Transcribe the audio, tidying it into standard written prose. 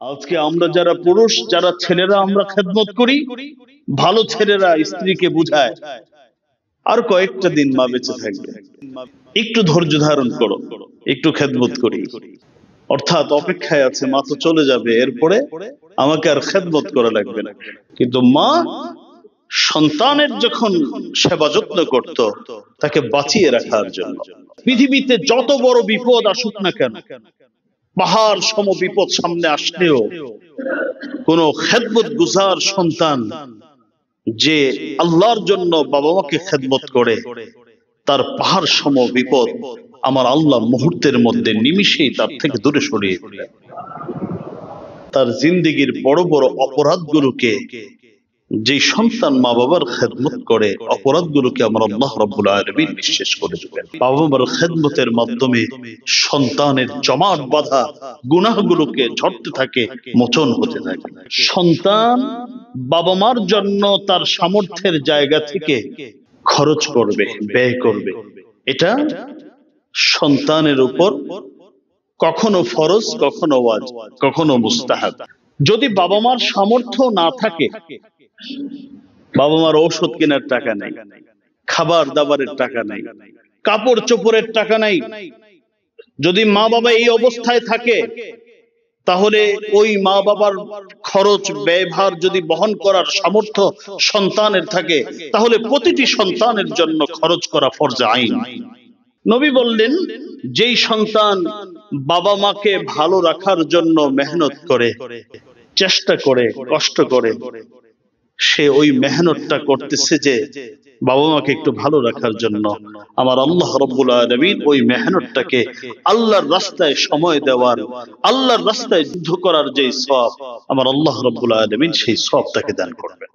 আজকে আমরা যারা পুরুষ, যারা ছেলেরা আমরা খেদমত করি, ভালো ছেলেরা স্ত্রীকে বুঝায় আর কয়েকটা দিন মা বেঁচে থাকবে, একটু ধৈর্য ধারণ করো, একটু খেদমত করি, অর্থাৎ অপেক্ষায় আছে মা তো চলে যাবে, এরপরে আমাকে আর খেদমত করা লাগবে না। কিন্তু মা সন্তানের যখন সেবা যত্ন করত, তাকে বাঁচিয়ে রাখার জন্য, পৃথিবীতে যত বড় বিপদ আসুক না কেন, পাহাড় সম বিপদ সামনে আসলেও কোন খেদমত গুজার সন্তান যে আল্লাহর জন্য বাবা মাকে খেদমত করে, তার পাহাড় সম বিপদ আমার আল্লাহ মুহূর্তের মধ্যে নিমিষেই তার থেকে দূরে সরিয়ে দিলেন। তার জিন্দেগির বড় বড় অপরাধগুলোকে যে সন্তান মা বাবার খেদমত করে, অপরাধগুলোকে আমার আল্লাহ রাব্বুল আলামিন নিঃশেষ করে দেবেন। বাবা মার খেদমতের মাধ্যমে সন্তানের জমাট বাঁধা গুনাহগুলোকে ঝরতে থাকে, মোচন হতে থাকে। সন্তান বাবা মার জন্য তার সামর্থ্যের জায়গা থেকে খরচ করবে, ব্যয় করবে, এটা সন্তানের উপর কখনো ফরজ, কখনো ওয়াজিব, কখনো মুস্তাহাব। যদি বাবা মার সামর্থ্য না থাকে, বাবা মার ঔষধ কেনার টাকা নাই, খাবার দাবারের টাকা নাই, কাপড় চোপড়ের টাকা নাই, যদি মা বাবা এই অবস্থায় থাকে, তাহলে ওই মা বাবার খরচ ব্যয়ভার যদি বহন করার সামর্থ্য সন্তানের থাকে, তাহলে প্রতিটি সন্তানের জন্য খরচ করা ফরজ আইন। নবী বললেন, যেই সন্তান বাবা মাকে ভালো রাখার জন্য মেহনত করে, চেষ্টা করে, কষ্ট করে, সে ওই মেহনতটা করতেছে যে বাবা মাকে একটু ভালো রাখার জন্য, আমার আল্লাহ রাব্বুল আলামিন ওই মেহনতটাকে আল্লাহর রাস্তায় সময় দেওয়ার, আল্লাহর রাস্তায় যুদ্ধ করার যে সওয়াব, আমার আল্লাহ রাব্বুল আলামিন সেই সওয়াব তাকে দান করবেন।